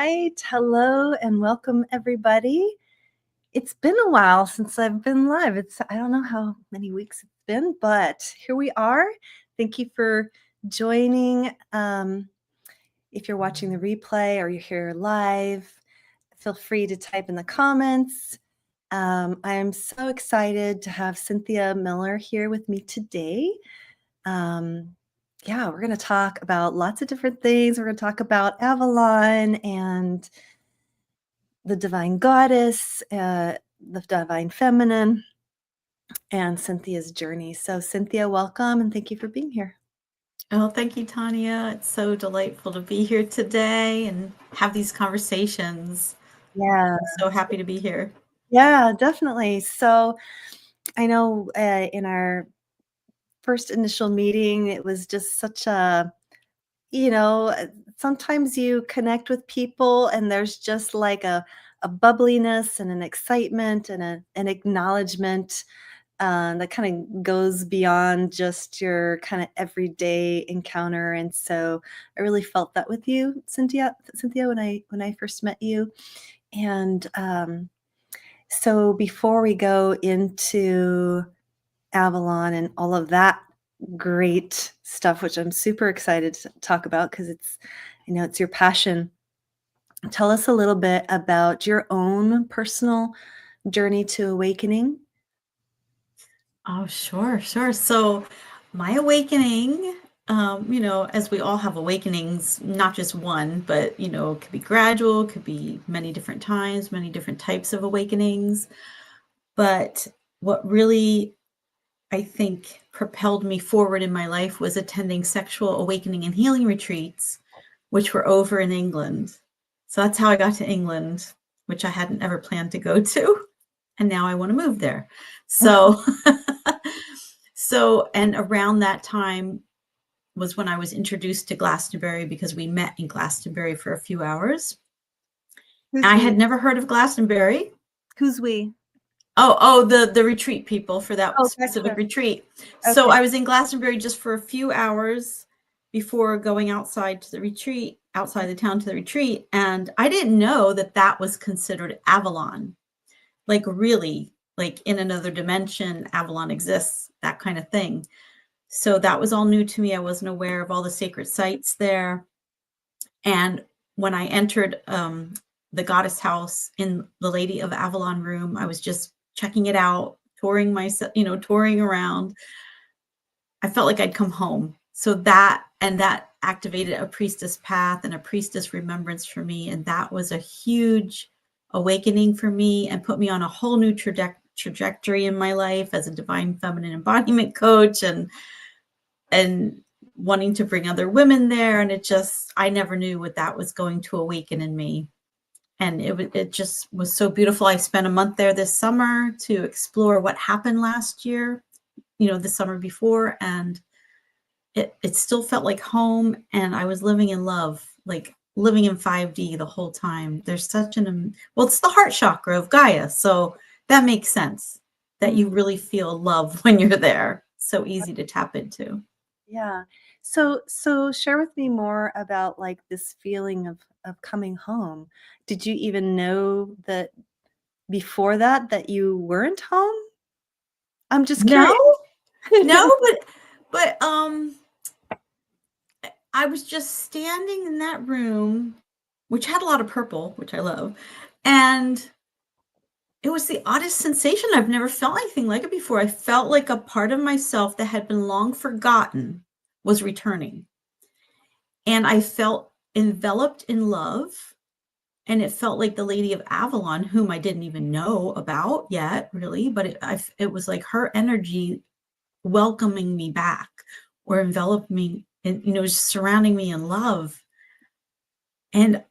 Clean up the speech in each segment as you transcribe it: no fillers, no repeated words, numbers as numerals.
right. Hello and welcome, everybody. It's been a while since I've been live. I don't know how many weeks it's been, but here we are. Thank you for joining. If you're watching the replay or you're here live, feel free to type in the comments. I am so excited to have Cynthia Miller here with me today. Yeah, we're going to talk about lots of different things. We're going to talk about Avalon and the divine goddess, the divine feminine, and Cynthia's journey. So Cynthia, welcome and thank you for being here. Oh, thank you, Tanya. It's so delightful to be here today and have these conversations. Yeah. I'm so happy to be here. Yeah, definitely. So I know in our first initial meeting, it was just such a, sometimes you connect with people and there's just like a bubbliness and an excitement and an acknowledgement that kind of goes beyond just your kind of everyday encounter. And so I really felt that with you, Cynthia, when I first met you. And so before we go into Avalon and all of that great stuff, which I'm super excited to talk about because it's your passion. Tell us a little bit about your own personal journey to awakening. Oh, sure. So my awakening, as we all have awakenings, not just one, but, it could be gradual, could be many different times, many different types of awakenings. But what really, I think, propelled me forward in my life was attending sexual awakening and healing retreats, which were over in England. So that's how I got to England, which I hadn't ever planned to go to. And now I want to move there. So, and around that time was when I was introduced to Glastonbury because we met in Glastonbury for a few hours. I had never heard of Glastonbury. Who's we? Oh, the retreat people for that specific retreat. Okay. So I was in Glastonbury just for a few hours before going outside to the retreat, outside the town to the retreat. And I didn't know that that was considered Avalon. Like really, like in another dimension, Avalon exists, that kind of thing. So that was all new to me. I wasn't aware of all the sacred sites there. And when I entered the goddess house in the Lady of Avalon room, I was just checking it out, touring myself, touring around. I felt like I'd come home. So that activated a priestess path and a priestess remembrance for me. And that was a huge awakening for me and put me on a whole new trajectory in my life as a divine feminine embodiment coach and wanting to bring other women there. And I never knew what that was going to awaken in me. And it just was so beautiful. I spent a month there this summer to explore what happened last year, the summer before. And it still felt like home. And I was living in love, like living in 5D the whole time. There's such it's the heart chakra of Gaia. So that makes sense that you really feel love when you're there. So easy to tap into. Yeah. So share with me more about like this feeling of coming home. Did you even know that before that you weren't home? I'm just curious. No, but I was just standing in that room, which had a lot of purple, which I love, and it was the oddest sensation. I've never felt anything like it before. I felt like a part of myself that had been long forgotten was returning. And I felt enveloped in love. And it felt like the Lady of Avalon, whom I didn't even know about yet, really, but it was like her energy welcoming me back or enveloped me and, just surrounding me in love. And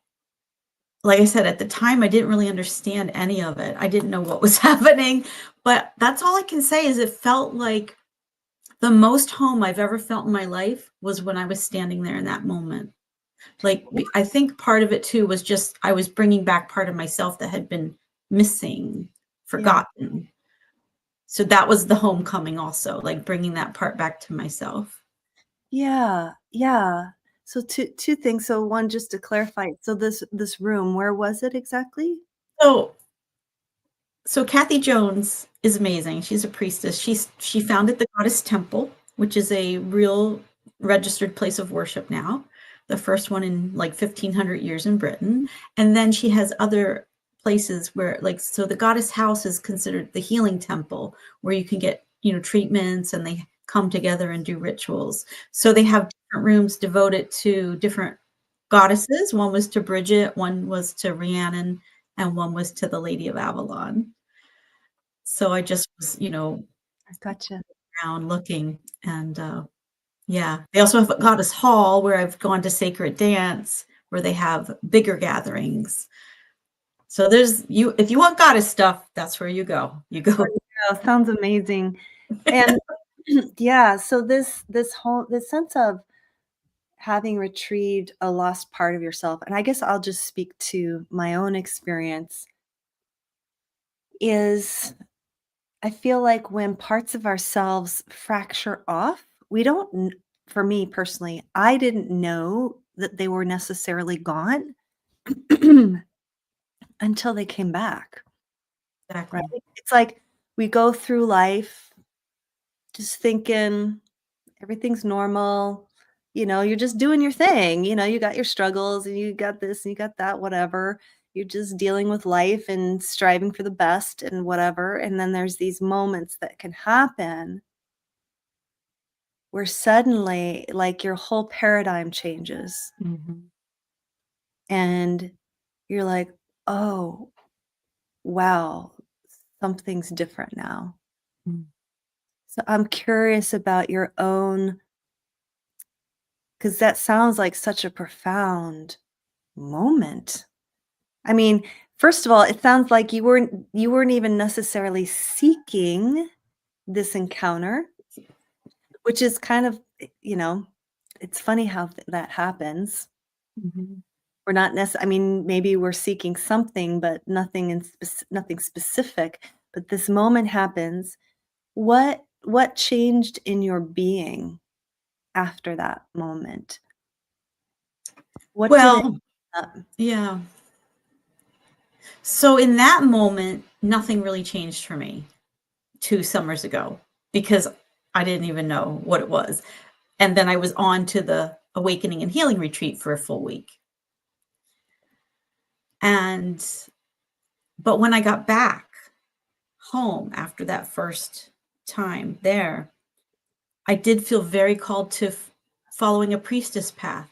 like I said, at the time, I didn't really understand any of it. I didn't know what was happening, but that's all I can say is it felt like the most home I've ever felt in my life was when I was standing there in that moment. Like, I think part of it too was just, I was bringing back part of myself that had been missing, forgotten. Yeah. So that was the homecoming also, like bringing that part back to myself. Yeah. Yeah. So two things. So one, just to clarify, so this room, where was it exactly? So So Kathy Jones is amazing. She's a priestess. She founded the Goddess Temple, which is a real registered place of worship now. The first one in like 1500 years in Britain. And then she has other places where like so the Goddess House is considered the healing temple where you can get, treatments and they come together and do rituals. So they have different rooms devoted to different goddesses. One was to Bridget, one was to Rhiannon, and one was to the Lady of Avalon. So I just was, I gotcha. around looking and, yeah. They also have a goddess hall where I've gone to sacred dance, where they have bigger gatherings. So there's if you want goddess stuff, that's where you go. You go. Yeah, sounds amazing. And yeah, so this sense of having retrieved a lost part of yourself, and I guess I'll just speak to my own experience, is I feel like when parts of ourselves fracture off, we don't for me personally, I didn't know that they were necessarily gone until they came back, right? Exactly. It's like we go through life just thinking everything's normal. You're just doing your thing. You got your struggles and you got this and you got that, whatever. You're just dealing with life and striving for the best and whatever. And then there's these moments that can happen where suddenly, like, your whole paradigm changes Mhm. and you're like, oh, wow, something's different now. Mm. So I'm curious about your own, because that sounds like such a profound moment. I mean, first of all, it sounds like you weren't even necessarily seeking this encounter, which is kind of, it's funny how that happens. Mhm. We're not I mean, maybe we're seeking something, but nothing specific. But this moment happens. What changed in your being after that moment? What did it Well, uh, yeah. So in that moment, nothing really changed for me 2 summers ago because I didn't even know what it was. And then I was on to the awakening and healing retreat for a full week. And but when I got back home after that first time there, I did feel very called to following a priestess path.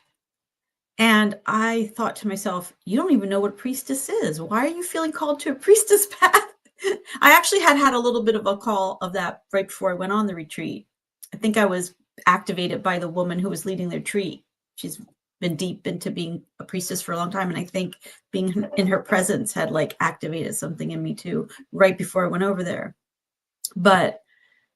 And I thought to myself, you don't even know what a priestess is. Why are you feeling called to a priestess path? I actually had a little bit of a call of that right before I went on the retreat. I think I was activated by the woman who was leading the retreat. She's been deep into being a priestess for a long time. And I think being in her presence had like activated something in me too, right before I went over there. But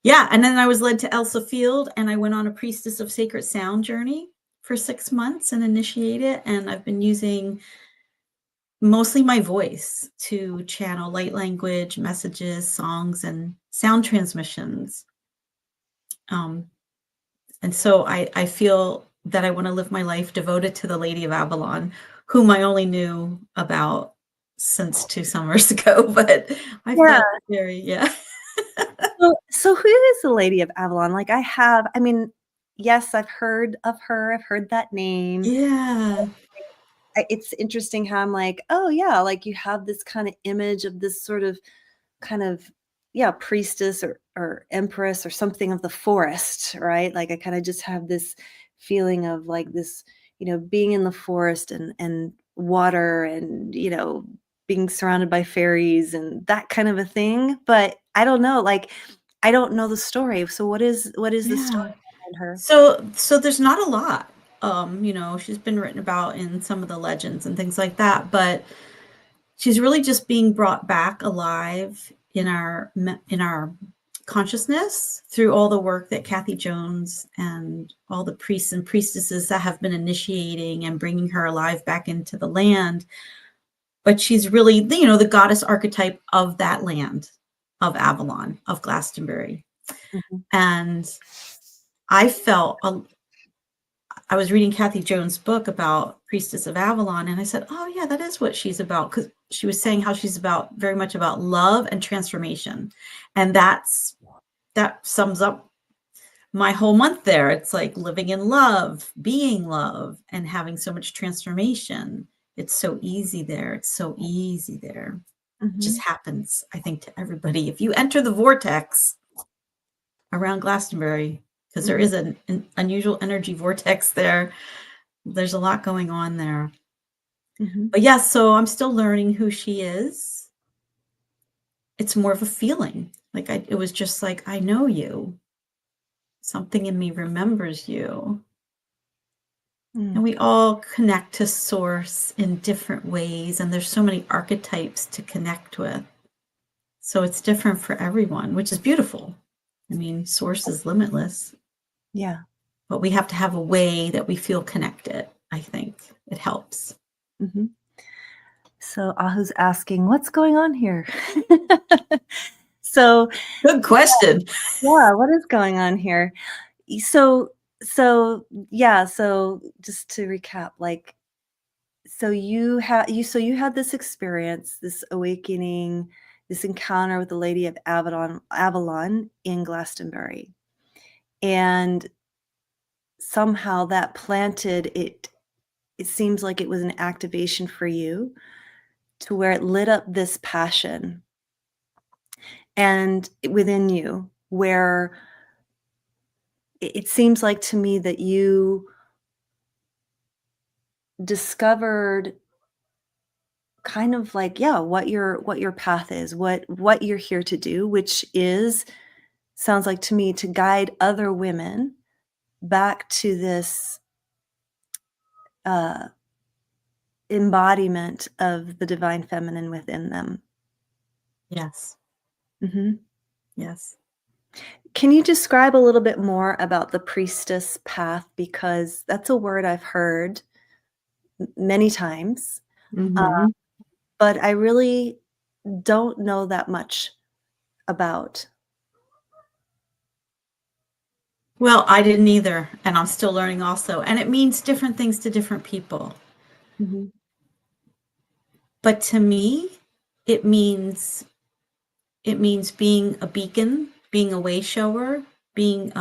yeah, and then I was led to Elsa Field and I went on a Priestess of Sacred Sound journey for 6 months and initiated, and I've been using mostly my voice to channel light language, messages, songs, and sound transmissions. Um, and so I feel that I want to live my life devoted to the Lady of Avalon, whom I only knew about since 2 summers ago, but I Yeah. felt very, yeah. So who is the Lady of Avalon? Like, I mean, yes, I've heard of her, I've heard that name. Yeah. It's interesting how I'm like, "Oh, yeah," like, you have this kinda image of this sort of kind of, yeah, priestess or empress or something of the forest, right? Like, I kinda just have this feeling of, like, this, being in the forest and water and, being surrounded by fairies and that kind of a thing, but I don't know, like, I don't know the story, so what is the story Yeah. behind her? So there's not a lot. She's been written about in some of the legends and things like that, but she's really just being brought back alive in our consciousness through all the work that Kathy Jones and all the priests and priestesses that have been initiating and bringing her alive back into the land. But she's really, the goddess archetype of that land, of Avalon, of Glastonbury. Mhm. And I felt I was reading Kathy Jones' book about Priestess of Avalon, and I said, "Oh yeah, that is what she's about." Because she was saying how she's about very much about love and transformation, and that sums up my whole month there. It's like living in love, being love, and having so much transformation. It's so easy there. It's so easy there. It just Mhm. happens, I think, to everybody. If you enter the vortex around Glastonbury, because there Mhm. is an unusual energy vortex there, there's a lot going on there. Mhm. But yeah, so I'm still learning who she is. It's more of a feeling. Like it was just like, I know you. Something in me remembers you. Mm. And we all connect to source in different ways. And there's so many archetypes to connect with. So it's different for everyone, which is beautiful. I mean, source is limitless, Yeah. but we have to have a way that we feel connected. I think it helps. Mhm. So Ahu's asking, "What's going on here?" So, Good question. yeah, what is going on here? So yeah, so just to recap, like, so you had this experience, this awakening, this encounter with the Lady of Avalon in Glastonbury, and somehow that planted it seems like it was an activation for you to where it lit up this passion and within you where it seems like to me that you discovered kind of like, yeah, what your path is, what you're here to do, which is sounds like to me to guide other women back to this uh, embodiment of the divine feminine within them. Yes. Mhm. Yes. Can you describe a little bit more about the priestess path? Because that's a word I've heard many times, uh, Hmm. but I really don't know that much about. Well, I didn't either, and I'm still learning also. And it means different things to different people. Mhm. But to me, it means it means being a beacon, being a way shower, being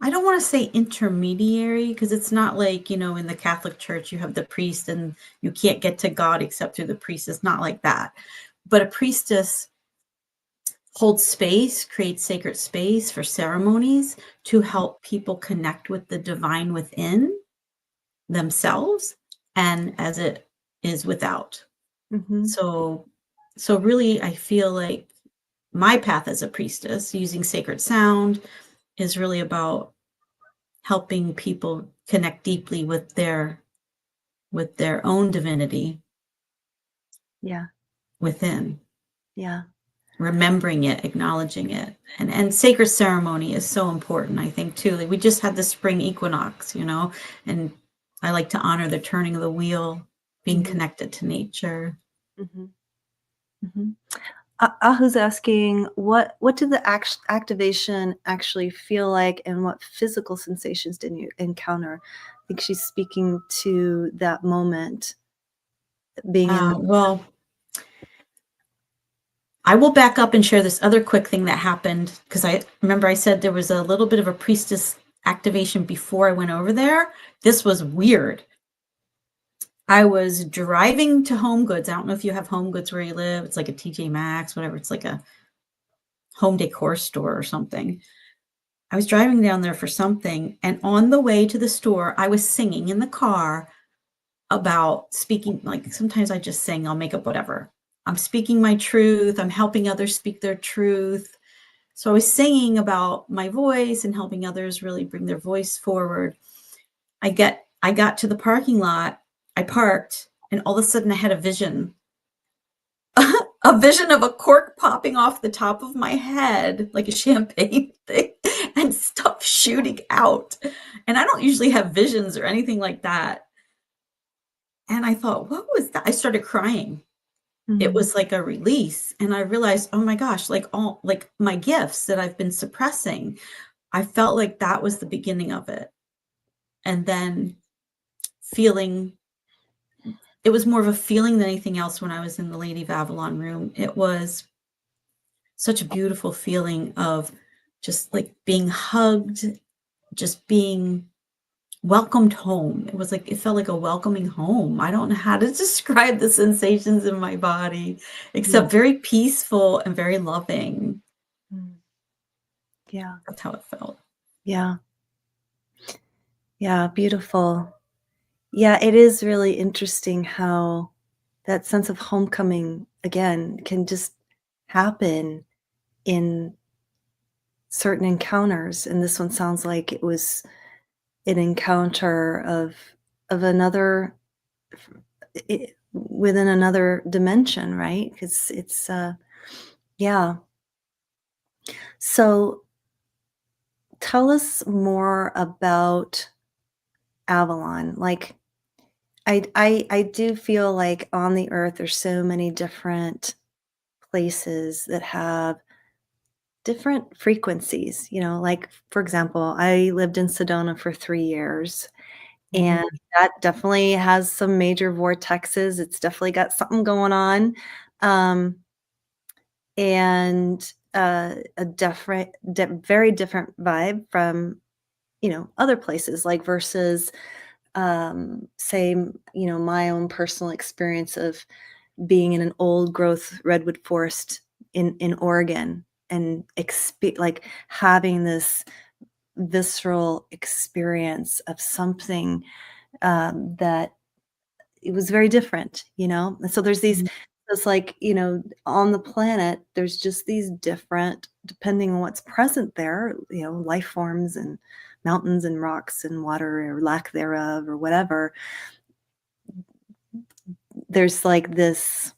I don't want to say intermediary because it's not like, in the Catholic Church you have the priest and you can't get to God except through the priest. It's not like that. But a priestess holds space, creates sacred space for ceremonies to help people connect with the divine within themselves and as it is without. Mhm. So so really I feel like my path as a priestess using sacred sound is really about helping people connect deeply with their own divinity Yeah, within, yeah. remembering it, acknowledging it. And sacred ceremony is so important, I think, too. Like we just had the spring equinox, and I like to honor the turning of the wheel, being Mhm, connected to nature. mhm, mhm. Ahu's asking, what did the activation actually feel like, and what physical sensations did you encounter? I think she's speaking to that moment being in. Well, I will back up and share this other quick thing that happened because I remember I said there was a little bit of a priestess activation before I went over there. This was weird. I was driving to Home Goods. I don't know if you have Home Goods where you live. It's like a TJ Maxx, whatever. It's like a home decor store or something. I was driving down there for something, and on the way to the store, I was singing in the car about speaking. Like sometimes I just sing, I'll make up whatever. I'm speaking my truth. I'm helping others speak their truth. So I was singing about my voice and helping others really bring their voice forward. I got to the parking lot, I parked, and all of a sudden I had a vision. A vision of a cork popping off the top of my head like a champagne thing and stuff shooting out. And I don't usually have visions or anything like that. And I thought, what was that? I started crying. It Mhm, was like a release. And I realized, oh my gosh, like all like my gifts that I've been suppressing. I felt like that was the beginning of it. and then feeling it was more of a feeling than anything else when I was in the Lady of Avalon room. It was such a beautiful feeling of just like being hugged, just being welcomed home. It was like it felt like a welcoming home. I don't know how to describe the sensations in my body, Mm, except very peaceful and very loving. mm. Yeah. That's how it felt. Yeah. Yeah, beautiful. Yeah, it is really interesting how that sense of homecoming, again, can just happen in certain encounters, and this one sounds like it was an encounter of another within another dimension, right? Because it's yeah. So tell us more about Avalon. Like I do feel like on the earth there's so many different places that have different frequencies, like for example, I lived in Sedona for 3 years. And Mm, that definitely has some major vortexes, it's definitely got something going on, um, and, a different very different vibe from, other places, like, versus, say, my own personal experience of being in an old growth redwood forest in Oregon and like, having this visceral experience of something, that it was very different, And so there's these mm, it's like, on the planet, there's just these different depending on what's present there, life forms and mountains and rocks and water or lack thereof or whatever. There's like this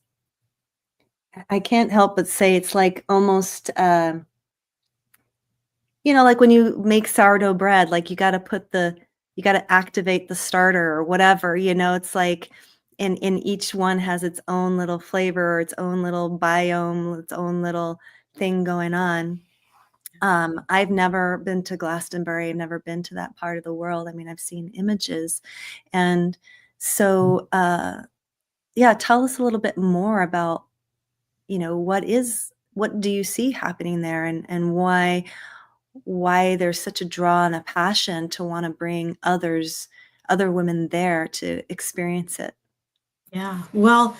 I can't help but say it's like almost, like when you make sourdough bread, like you gotta activate the starter or whatever, it's like and each one has its own little flavor or its own little biome, its own little thing going on. I've never been to Glastonbury, I've never been to that part of the world. I mean, I've seen images. And so, yeah, tell us a little bit more about, what do you see happening there and why there's such a draw and a passion to wanna bring other women there to experience it. yeah. Well,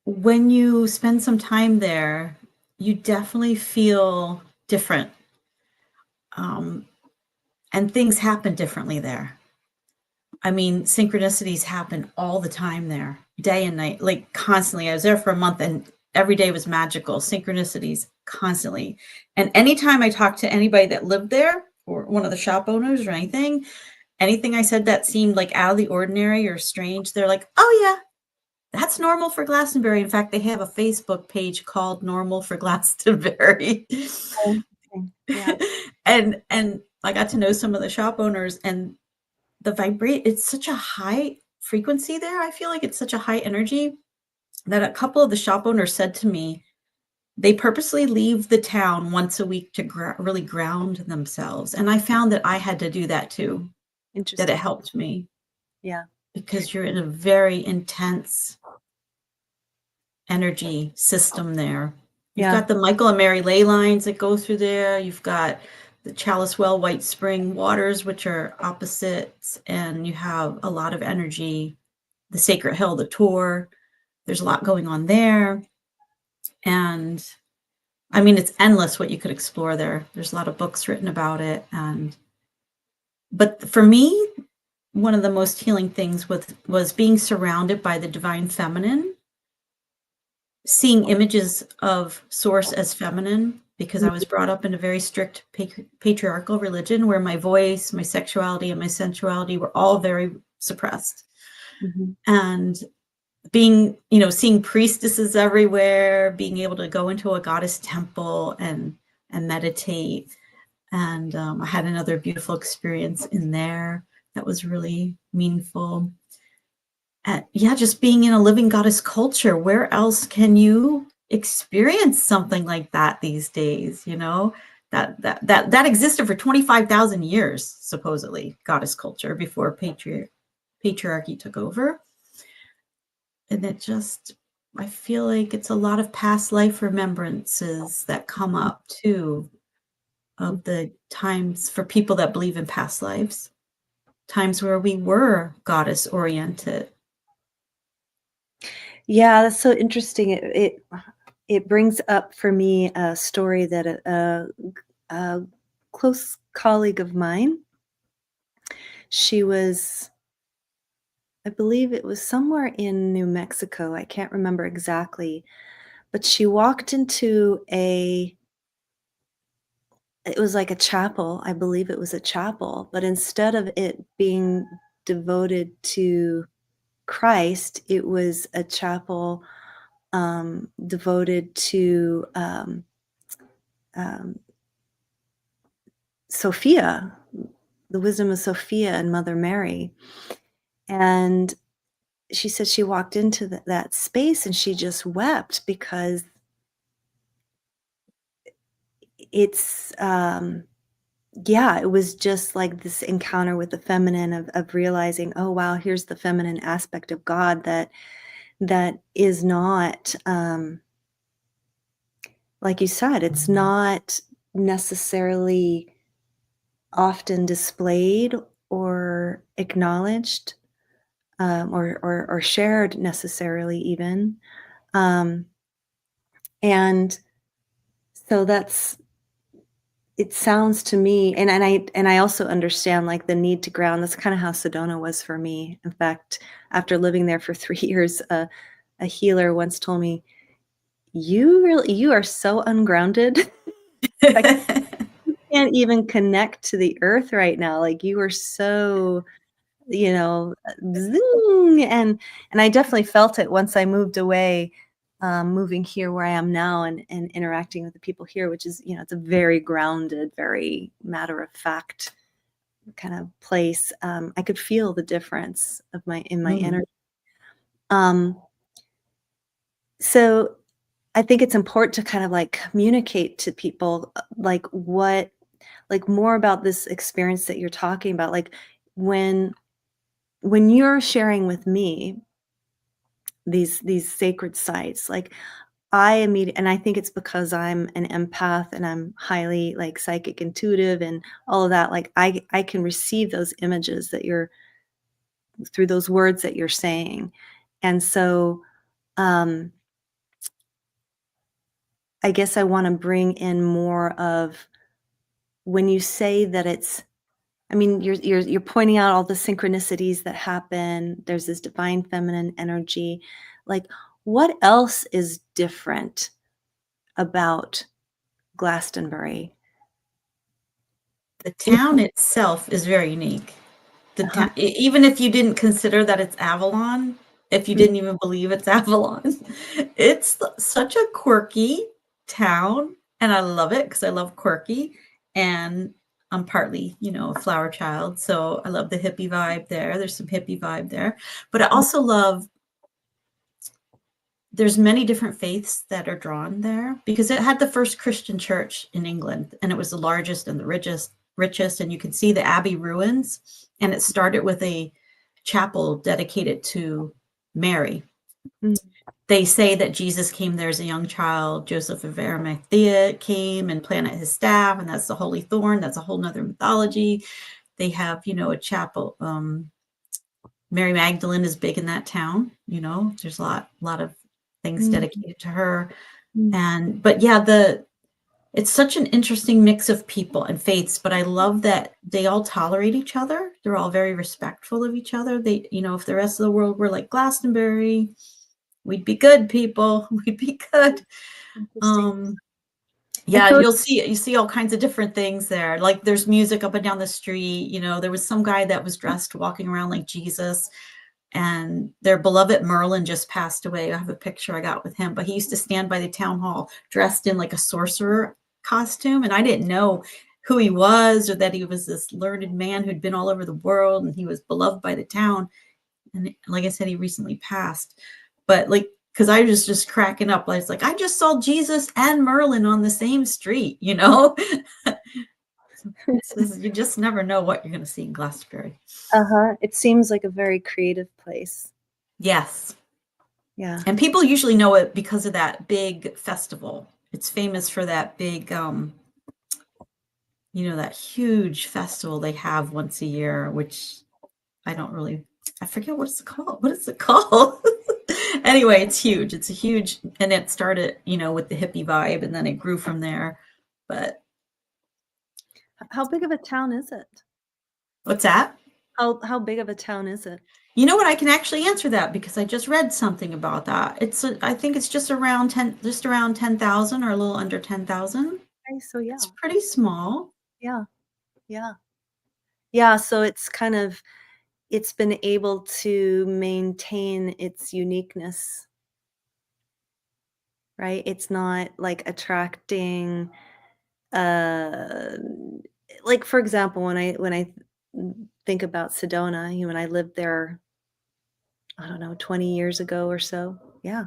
when you spend some time there, you definitely feel different. Um, and things happen differently there. I mean, synchronicities happen all the time there, day and night, like constantly. I was there for a month and every day was magical, synchronicities constantly. And anytime I talked to anybody that lived there or one of the shop owners or anything I said that seemed like out of the ordinary or strange, they're like, oh, yeah, that's normal for Glastonbury. In fact, they have a Facebook page called Normal for Glastonbury. Oh, okay. Yeah. And I got to know some of the shop owners and it's such a high frequency there. I feel like it's such a high energy that a couple of the shop owners said to me, they purposely leave the town once a week to really ground themselves. And I found that I had to do that too, that it Interesting. helped me Yeah. because you're in a very intense energy system there. You've Yeah. got the Michael and Mary ley lines that go through there. You've got the Chalice Well White Spring waters, which are opposites, and you have a lot of energy. The Sacred Hill, the tour, there's a lot going on there. And I mean, it's endless what you could explore there. There's a lot of books written about it. But for me, one of the most healing things was being surrounded by the divine feminine, seeing images of source as feminine because I was Mhm, brought up in a very strict patriarchal religion where my voice, my sexuality, and my sensuality were all very suppressed. mhm. And seeing priestesses everywhere, being able to go into a goddess temple and meditate. And I had another beautiful experience in there that was really meaningful. Yeah, just being in a living goddess culture. Where else can you experience something like that these days? that existed for 25,000 years, supposedly, goddess culture, before patriarchy took over. And it just, I feel like it's a lot of past life remembrances that come up too, of the times for people that believe in past lives, times where we were goddess oriented. Yeah, that's so interesting. It brings up for me a story that a close colleague of mine, she was, I believe it was somewhere in New Mexico. I can't remember exactly, but she walked into it was like a chapel. I believe it was a chapel, but instead of it being devoted to Christ, it was a chapel devoted to um, Sophia, the wisdom of Sophia and Mother Mary. And she said she walked into that space and she just wept because it's, yeah, it was just like this encounter with the feminine of realizing, oh, wow, here's the feminine aspect of God that is not, like you said, it's not necessarily often displayed or acknowledged, or shared necessarily even. Um, and so it sounds to me, and I also understand like the need to ground. That's kind of how Sedona was for me. In fact, after living there for 3 years, a healer once told me, you are so ungrounded. Like, you can't even connect to the earth right now. Like you are so, zing, and I definitely felt it once I moved away, moving here where I am now and interacting with the people here, which is, it's a very grounded, very matter of fact kind of place. I could feel the difference in my Mm. energy. Um, so I think it's important to kind of like communicate to people like more about this experience that you're talking about. Like when you're sharing with me these sacred sites, like and I think it's because I'm an empath and I'm highly like psychic intuitive and all of that, like I can receive those images that you're through those words that you're saying. And so um I guess I want to bring in more of when you say that it's, I mean, you're pointing out all the synchronicities that happen. There's this divine feminine energy. Like, what else is different about Glastonbury? The town itself is very unique. Uh-huh. Even if you didn't consider that it's Avalon, if you Mm, didn't even believe it's Avalon, it's such a quirky town, and I love it because I love quirky, and I'm partly, a flower child, so I love the hippie vibe there. There's some hippie vibe there, but I mm, also love there's many different faiths that are drawn there because it had the first Christian church in England, and it was the largest and the richest, and you can see the abbey ruins, and it started with a chapel dedicated to Mary. mm, They say that Jesus came there as a young child. Joseph of Arimathea came and planted his staff, and that's the holy thorn. That's a whole nother mythology. They have, a chapel. Mary Magdalene is big in that town. There's a lot of things mm, dedicated to her. mm, But yeah, it's such an interesting mix of people and faiths, but I love that they all tolerate each other. They're all very respectful of each other. If the rest of the world were like Glastonbury, we'd be good people. We'd be good. interesting. Um, I yeah, thought, you see all kinds of different things there. Like there's music up and down the street. There was some guy that was dressed walking around like Jesus, and their beloved Merlin just passed away. I have a picture I got with him, but he used to stand by the town hall dressed in like a sorcerer costume, and I didn't know who he was or that he was this learned man who'd been all over the world, and he was beloved by the town. And like I said, he recently passed. But like because I was just cracking up. I was like, I just saw Jesus and Merlin on the same street, you know? You just never know what you're going to see in Glastonbury. Uh-huh. It seems like a very creative place. Yes. Yeah. And people usually know it because of that big festival. It's famous for that big, that huge festival they have once a year, which I forget what it's called. What is it called? Anyway, it's huge. It's a huge, and it started, with the hippie vibe, and then it grew from there. But How big of a town is it? what's that? How big of a town is it? You know what? I can actually answer that because I just read something about that. I think it's just around 10,000 or a little under 10,000. Okay, so yeah. It's pretty small. Yeah. Yeah. Yeah, so it's been able to maintain its uniqueness, right? It's not like attracting, uh, like for example, when I think about Sedona, when I lived there, I don't know, 20 years ago or so. Yeah,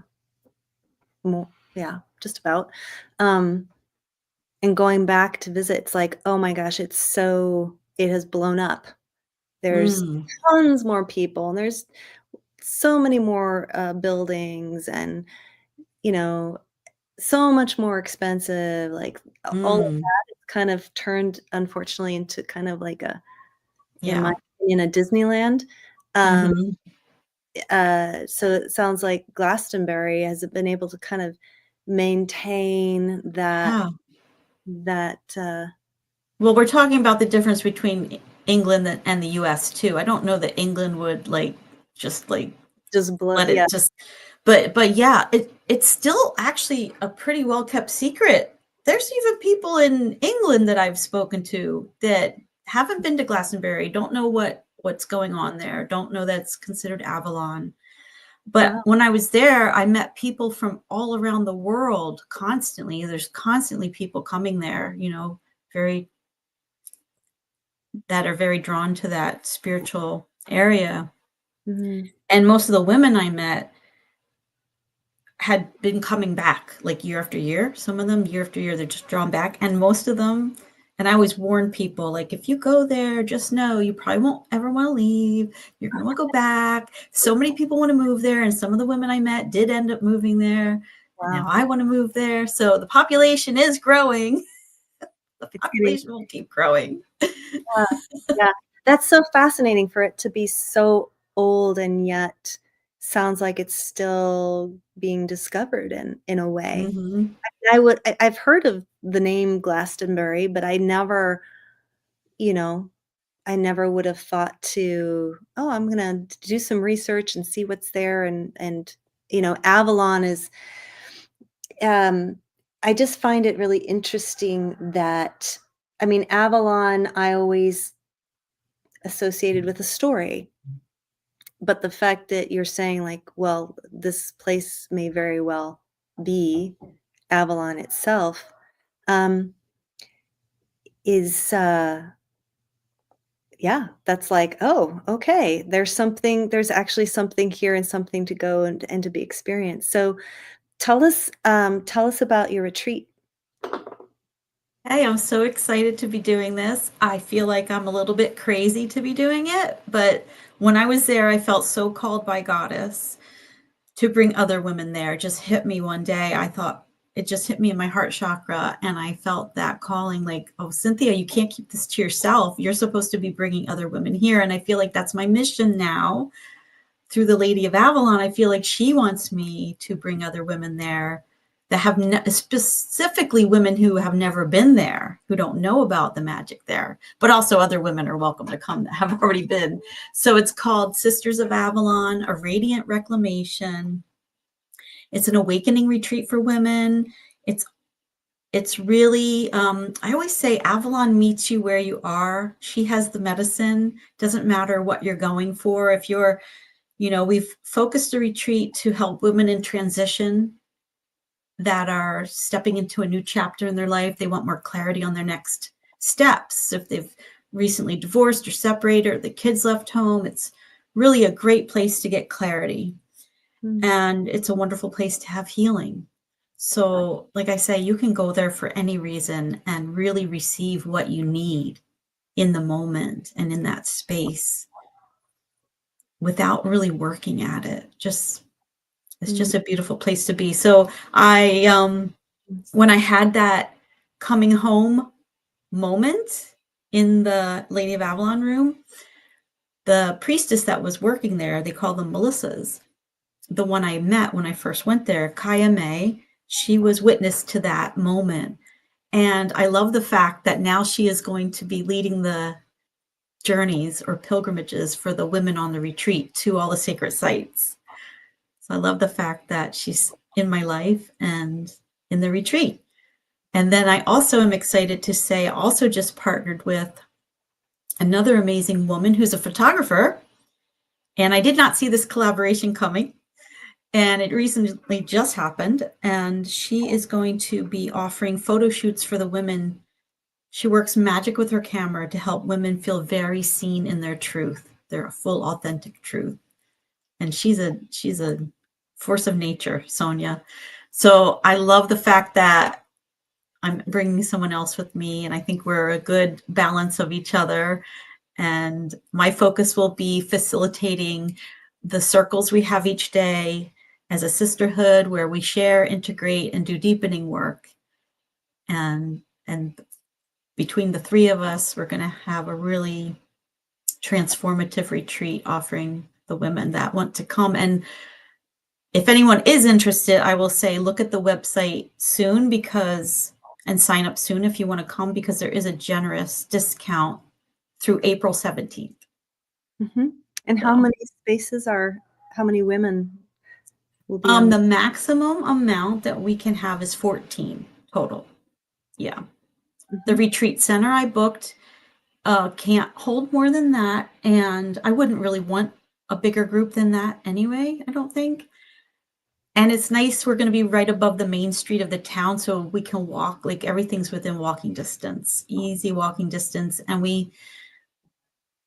more, yeah, just about. Um, and going back to visit, it's like, oh my gosh, it has blown up. There's Mm, tons more people, and there's so many more buildings, and you know, so much more expensive. Like all of mm, that is kind of turned, unfortunately, into kind of like in my yeah. opinion, a Disneyland. Um, Hmm. so it sounds like Glastonbury has been able to kind of maintain Yeah. that Well, we're talking about the difference between England and the US too. I don't know that England would just just blow. let Yeah, it just but yeah, it's still actually a pretty well kept secret. There's even people in England that I've spoken to that haven't been to Glastonbury, don't know what's going on there, don't know that's considered Avalon. But wow. when I was there, I met people from all around the world constantly. There's constantly people coming there, very that are very drawn to that spiritual area. Mhm. And most of the women I met had been coming back like year after year. Some of them year after year, they're just drawn back. And most of them, and I always warn people, like, if you go there, just know you probably won't ever want to leave. You're going to want to go back. So many people want to move there. And some of the women I met did end up moving there. And now Wow. I want to move there. So the population is growing. The It's getting population will keep growing. Yeah, yeah. That's so fascinating for it to be so old and yet sounds like it's still being discovered in a way. Hmm. I've heard of the name Glastonbury, but you know, I never would have thought to, "Oh, I'm gonna do some research and see what's there," and, Avalon is, um I just find it really interesting that I mean, Avalon, I always associated with a story. But the fact that you're saying like, well, this place may very well be Avalon itself, um, is, yeah, that's like, "Oh, okay, there's actually something here and something to go and to be experienced." So tell us about your retreat. Hey, I'm so excited to be doing this. I feel like I'm a little bit crazy to be doing it, but when I was there, I felt so called by Goddess to bring other women there. It just hit me one day. I thought it just hit me in my heart chakra, and I felt that calling like, oh, Cynthia, you can't keep this to yourself. You're supposed to be bringing other women here. And I feel like that's my mission now through the Lady of Avalon. I feel like she wants me to bring other women there that have specifically women who have never been there, who don't know about the magic there, but also other women are welcome to come that have already been. So it's called Sisters of Avalon, a radiant reclamation. It's an awakening retreat for women. It's it's really, I always say Avalon meets you where you are. She has the medicine. Doesn't matter what you're going for. If you're, we've focused the retreat to help women in transition that are stepping into a new chapter in their life. They want more clarity on their next steps. If they've recently divorced or separated or the kids left home, it's really a great place to get clarity. and it's a wonderful place to have healing. So, like I say, you can go there for any reason and really receive what you need in the moment and in that space without really working at it. Just it's Mm. just a beautiful place to be. So when I had that coming home moment in the Lady of Avalon room, the priestess that was working there, they call them Melissas. The one I met when I first went there, Kaya May, she was witness to that moment. And I love the fact that now she is going to be leading the journeys or pilgrimages for the women on the retreat to all the sacred sites. So I love the fact that she's in my life and in the retreat. And then I also am excited to say, I also just partnered with another amazing woman who's a photographer. And I did not see this collaboration coming. And it recently just happened. And she is going to be offering photo shoots for the women. She works magic with her camera to help women feel very seen in their truth, their full authentic truth. And she's a force of nature, Sonia. So I love the fact that I'm bringing someone else with me, and I think we're a good balance of each other. And my focus will be facilitating the circles we have each day as a sisterhood where we share, integrate, and do deepening work. And between the three of us, we're going to have a really transformative retreat offering the women that want to come. And if anyone is interested, I will say look at the website soon and sign up soon if you want to come, because there is a generous discount through April 17th. And how many women will be The maximum amount that we can have is 14 total. Yeah. The retreat center I booked can't hold more than that. And I wouldn't really want a bigger group than that anyway, I don't think. And it's nice, we're going to be right above the main street of the town, so we can walk, like everything's within walking distance, easy walking distance. And we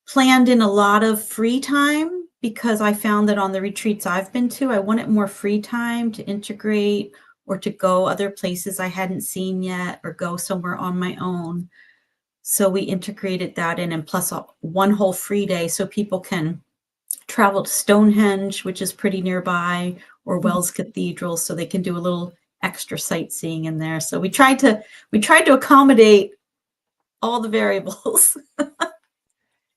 planned in a lot of free time, because I found that on the retreats I've been to, I wanted more free time to integrate or to go other places I hadn't seen yet or go somewhere on my own. So we integrated that in, and plus one whole free day so people can travel to Stonehenge, which is pretty nearby, or Wells Cathedral, so they can do a little extra sightseeing in there. So we tried to accommodate all the variables.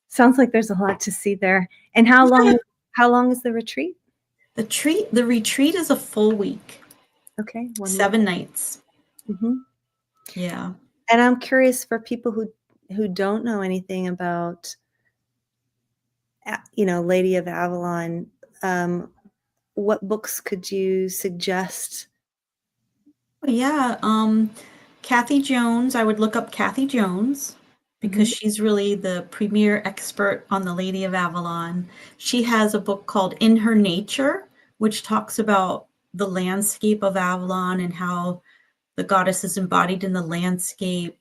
Sounds like there's a lot to see there. And how long is the retreat? The retreat is a full week. Okay, 7 nights. Yeah. And I'm curious, for people who don't know anything about, Lady of Avalon, what books could you suggest? Yeah. Kathy Jones, I would look up Kathy Jones, because she's really the premier expert on the Lady of Avalon. She has a book called In Her Nature, which talks about the landscape of Avalon and how the goddess is embodied in the landscape.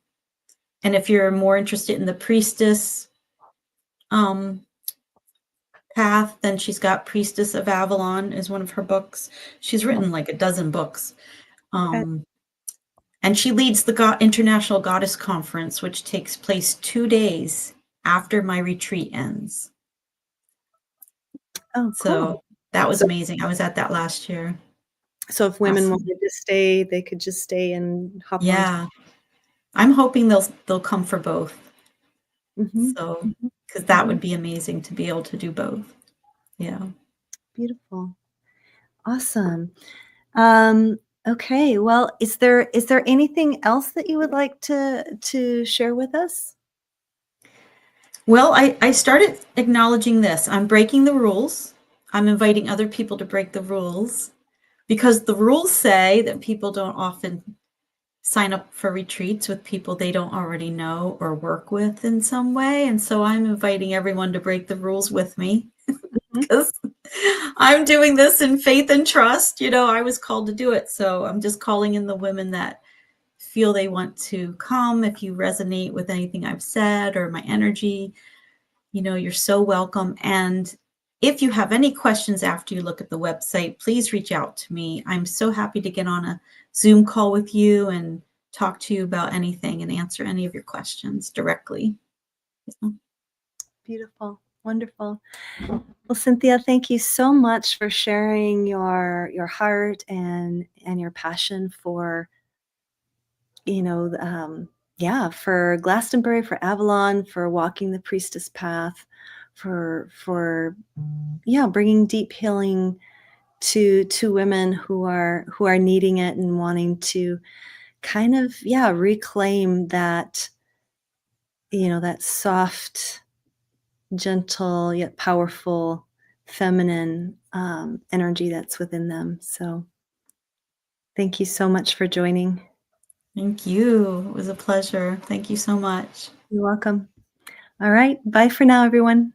And if you're more interested in the priestess path, then she's got Priestess of Avalon is one of her books. She's written like a dozen books. And she leads the International Goddess Conference, which takes place 2 days after my retreat ends. Oh, cool. So that was amazing. I was at that last year. So if women wanted to stay, they could just stay and hop on. Yeah. I'm hoping they'll come for both. So, because that would be amazing to be able to do both. Yeah. Beautiful. Awesome. Okay. Well, is there anything else that you would like to share with us? Well, I started acknowledging this. I'm breaking the rules. I'm inviting other people to break the rules, because the rules say that people don't often sign up for retreats with people they don't already know or work with in some way. And so I'm inviting everyone to break the rules with me, because I'm doing this in faith and trust. I was called to do it. So I'm just calling in the women that feel they want to come. If you resonate with anything I've said or my energy, you're so welcome. And if you have any questions after you look at the website, please reach out to me. I'm so happy to get on a Zoom call with you and talk to you about anything and answer any of your questions directly. Beautiful. Wonderful. Well, Cynthia, thank you so much for sharing your heart and your passion for, you know, yeah, for Glastonbury, for Avalon, for walking the priestess path, for yeah, bringing deep healing to women who are needing it and wanting to kind of, yeah, reclaim that, that soft, gentle yet powerful feminine energy that's within them. So thank you so much for joining. Thank you. It was a pleasure. Thank you so much. You're welcome. All right. Bye for now, everyone.